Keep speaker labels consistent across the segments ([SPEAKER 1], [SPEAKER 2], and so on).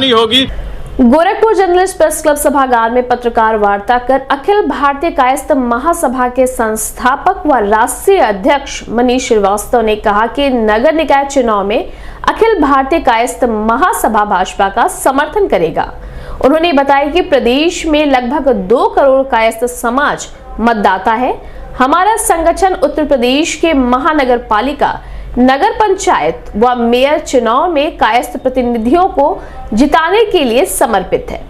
[SPEAKER 1] नहीं होगी।
[SPEAKER 2] Gorakhpur journalist press club सभागार में पत्रकार वार्ता कर अखिल भारतीय कायस्थ महासभा के संस्थापक व राष्ट्रीय अध्यक्ष मनीष श्रीवास्तव ने कहा कि नगर निकाय चुनाव में अखिल भारतीय कायस्थ महासभा भाजपा का समर्थन करेगा। उन्होंने बताया कि प्रदेश में लगभग 2 करोड़ कायस्थ समाज मतदाता है। हमारा संगठन उत्तर प्रदेश के महानगर पालिका, नगर पंचायत व मेयर चुनाव में कायस्थ प्रतिनिधियों को जिताने के लिए समर्पित है।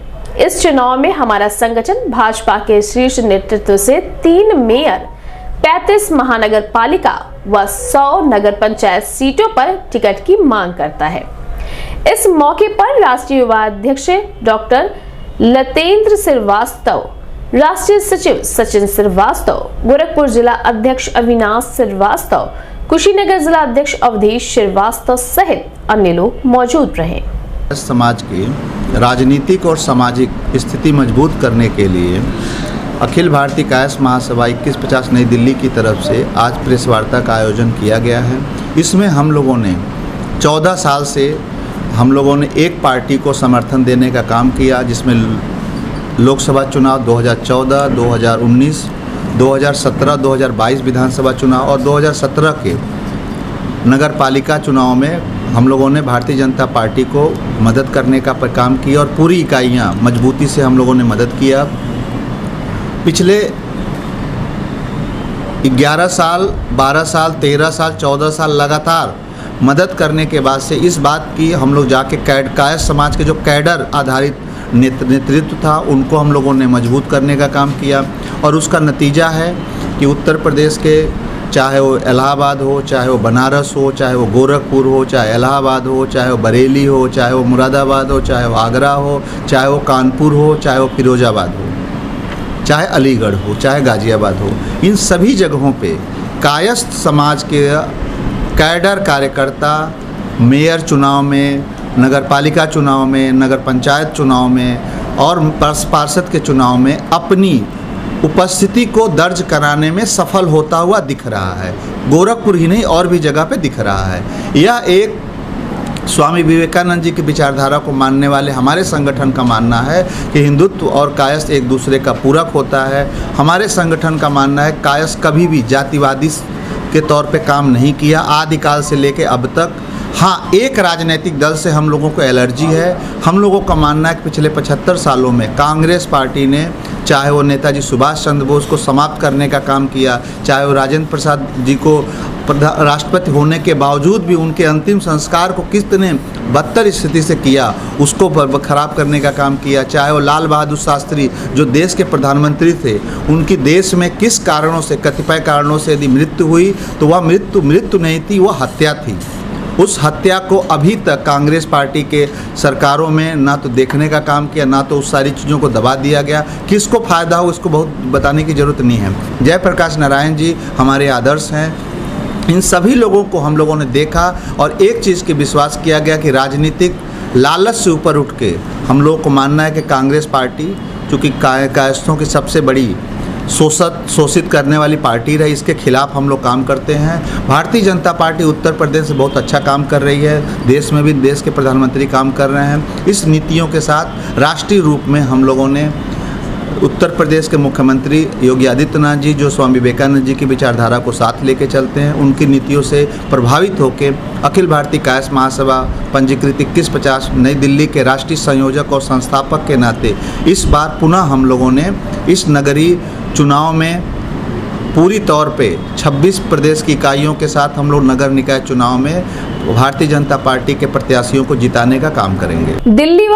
[SPEAKER 2] इस चुनाव में हमारा संगठन भाजपा के शीर्ष नेतृत्व से 3 मेयर, 35 महानगर पालिका व 100 नगर पंचायत सीटों पर टिकट की मांग करता है। इस मौके पर राष्ट्रीय युवा अध्यक्ष डॉक्टर लतेंद्र श्रीवास्तव, राष्ट्रीय सचिव सचिन श्रीवास्तव, गोरखपुर जिला अध्यक्ष अविनाश श्रीवास्तव, कुशीनगर जिला अध्यक्ष अवधेश श्रीवास्तव सहित अन्य लोग मौजूद रहे।
[SPEAKER 3] समाज की राजनीतिक और सामाजिक स्थिति मजबूत करने के लिए अखिल भारतीय कायस्थ महासभा 2150 नई दिल्ली की तरफ से आज प्रेस वार्ता का आयोजन किया गया है। इसमें हम लोगों ने 14 साल से हम लोगों ने एक पार्टी को समर्थन देने का काम किया, जिसमें लोकसभा चुनाव 2014, 2019, 2017, 2022 विधानसभा चुनाव और 2017 के नगर पालिका चुनाव में हम लोगों ने भारतीय जनता पार्टी को मदद करने का काम किया और पूरी इकाइयाँ मजबूती से हम लोगों ने मदद किया। पिछले 11 साल, 12 साल, 13 साल, 14 साल लगातार मदद करने के बाद से इस बात की हम लोग जाके कायस्थ समाज के जो कैडर आधारित नेतृत्व था उनको हम लोगों ने मजबूत करने का काम किया और उसका नतीजा है कि उत्तर प्रदेश के, चाहे वो इलाहाबाद हो, चाहे वो बनारस हो, चाहे वो गोरखपुर हो, चाहे इलाहाबाद हो, चाहे वो बरेली हो, चाहे वो मुरादाबाद हो, चाहे वो आगरा हो, चाहे वो कानपुर हो, चाहे वो फिरोजाबाद हो, चाहे अलीगढ़ हो, चाहे गाजियाबाद हो, इन सभी जगहों पे कायस्थ समाज के कैडर कार्यकर्ता मेयर चुनाव में, नगर पालिका चुनाव में, नगर पंचायत चुनाव में और पार्षद के चुनाव में अपनी उपस्थिति को दर्ज कराने में सफल होता हुआ दिख रहा है। गोरखपुर ही नहीं और भी जगह पे दिख रहा है। यह एक स्वामी विवेकानंद जी की विचारधारा को मानने वाले हमारे संगठन का मानना है कि हिंदुत्व और कायस्थ एक दूसरे का पूरक होता है। हमारे संगठन का मानना है कायस्थ कभी भी जातिवादी के तौर पे काम नहीं किया आदिकाल से लेके अब तक। हाँ, एक राजनीतिक दल से हम लोगों को एलर्जी है। हम लोगों का मानना है कि पिछले 75 सालों में कांग्रेस पार्टी ने, चाहे वो नेताजी सुभाष चंद्र बोस को समाप्त करने का काम किया, चाहे वो राजेंद्र प्रसाद जी को राष्ट्रपति होने के बावजूद भी उनके अंतिम संस्कार को कितने बदतर स्थिति से किया, उसको खराब करने का काम किया, चाहे वो लाल बहादुर शास्त्री जो देश के प्रधानमंत्री थे, उनकी देश में किस कारणों से, कतिपय कारणों से यदि मृत्यु हुई तो वह मृत्यु नहीं थी, वह हत्या थी। उस हत्या को अभी तक कांग्रेस पार्टी के सरकारों में ना तो देखने का काम किया, ना तो उस सारी चीज़ों को दबा दिया गया। किसको फ़ायदा हो इसको बहुत बताने की ज़रूरत नहीं है। जयप्रकाश नारायण जी हमारे आदर्श हैं। इन सभी लोगों को हम लोगों ने देखा और एक चीज़ की विश्वास किया गया कि राजनीतिक लालच से ऊपर उठ के हम लोगों को मानना है कि कांग्रेस पार्टी, चूँकि कायस्थों की सबसे बड़ी शोषित करने वाली पार्टी रही, इसके खिलाफ हम लोग काम करते हैं। भारतीय जनता पार्टी उत्तर प्रदेश से बहुत अच्छा काम कर रही है, देश में भी देश के प्रधानमंत्री काम कर रहे हैं। इस नीतियों के साथ राष्ट्रीय रूप में हम लोगों ने उत्तर प्रदेश के मुख्यमंत्री योगी आदित्यनाथ जी, जो स्वामी विवेकानंद जी की विचारधारा को साथ लेके चलते हैं, उनकी नीतियों से प्रभावित होकर अखिल भारतीय कायस्थ महासभा पंजीकृत 2150 नई दिल्ली के राष्ट्रीय संयोजक और संस्थापक के नाते इस बार पुनः हम लोगों ने इस नगरीय चुनाव में पूरी तौर पे 26 प्रदेश की इकाइयों के साथ हम लोग नगर निकाय चुनाव में भारतीय जनता पार्टी के प्रत्याशियों को जिताने का काम करेंगे।
[SPEAKER 2] दिल्ली